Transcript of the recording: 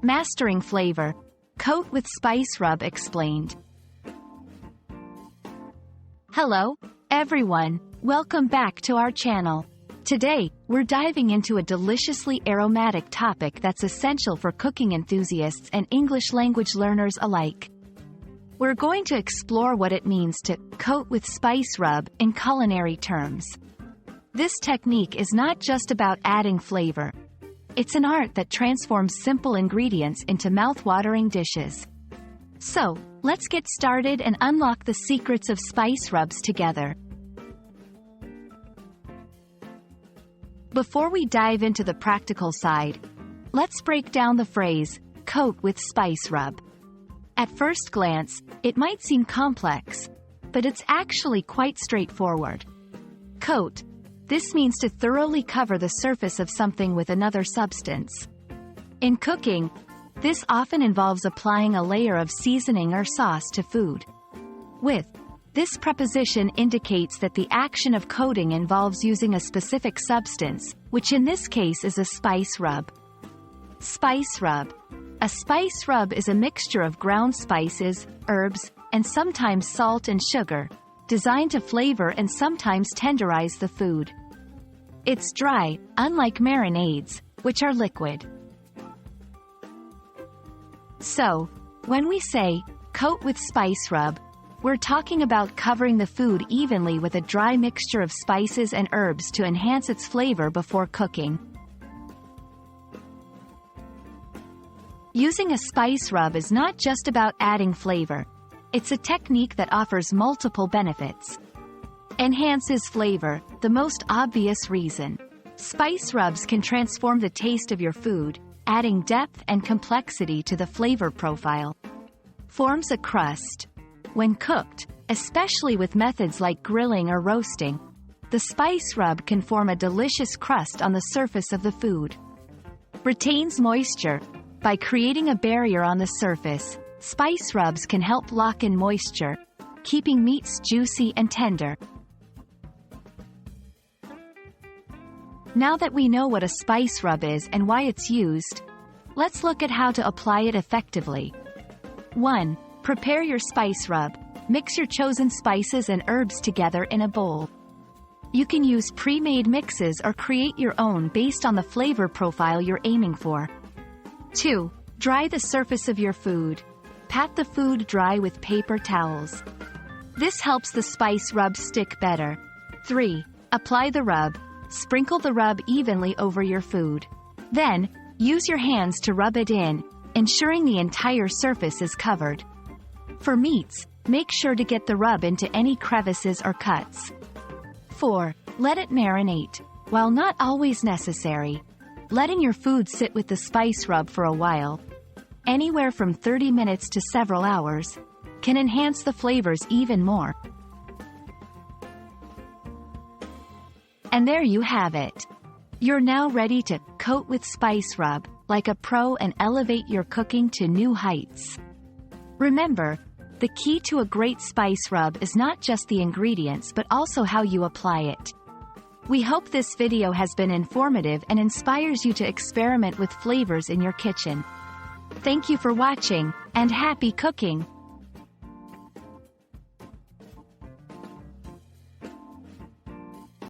Mastering flavor. Coat with spice rub explained. Hello, everyone. Welcome back to our channel. Today, we're diving into a deliciously aromatic topic that's essential for cooking enthusiasts and English language learners alike. We're going to explore what it means to coat with spice rub in culinary terms. This technique is not just about adding flavor. It's an art that transforms simple ingredients into mouth-watering dishes. So, let's get started and unlock the secrets of spice rubs together. Before we dive into the practical side, let's break down the phrase, coat with spice rub. At first glance, it might seem complex, but it's actually quite straightforward. Coat. This means to thoroughly cover the surface of something with another substance. In cooking, this often involves applying a layer of seasoning or sauce to food. With. This preposition indicates that the action of coating involves using a specific substance, which in this case is a spice rub. Spice rub. A spice rub is a mixture of ground spices, herbs, and sometimes salt and sugar, designed to flavor and sometimes tenderize the food. It's dry, unlike marinades, which are liquid. So, when we say, coat with spice rub, we're talking about covering the food evenly with a dry mixture of spices and herbs to enhance its flavor before cooking. Using a spice rub is not just about adding flavor. It's a technique that offers multiple benefits. Enhances flavor, the most obvious reason. Spice rubs can transform the taste of your food, adding depth and complexity to the flavor profile. Forms a crust. When cooked, especially with methods like grilling or roasting, the spice rub can form a delicious crust on the surface of the food. Retains moisture. By creating a barrier on the surface, spice rubs can help lock in moisture, keeping meats juicy and tender. Now that we know what a spice rub is and why it's used, let's look at how to apply it effectively. 1. Prepare your spice rub. Mix your chosen spices and herbs together in a bowl. You can use pre-made mixes or create your own based on the flavor profile you're aiming for. 2. Dry the surface of your food. Pat the food dry with paper towels. This helps the spice rub stick better. 3. Apply the rub. Sprinkle the rub evenly over your food. Then, use your hands to rub it in, ensuring the entire surface is covered. For meats, make sure to get the rub into any crevices or cuts. 4. Let it marinate. While not always necessary, letting your food sit with the spice rub for a while, anywhere from 30 minutes to several hours, can enhance the flavors even more. And there you have it. You're now ready to coat with spice rub like a pro and elevate your cooking to new heights. Remember, the key to a great spice rub is not just the ingredients but also how you apply it. We hope this video has been informative and inspires you to experiment with flavors in your kitchen. Thank you for watching, and happy cooking!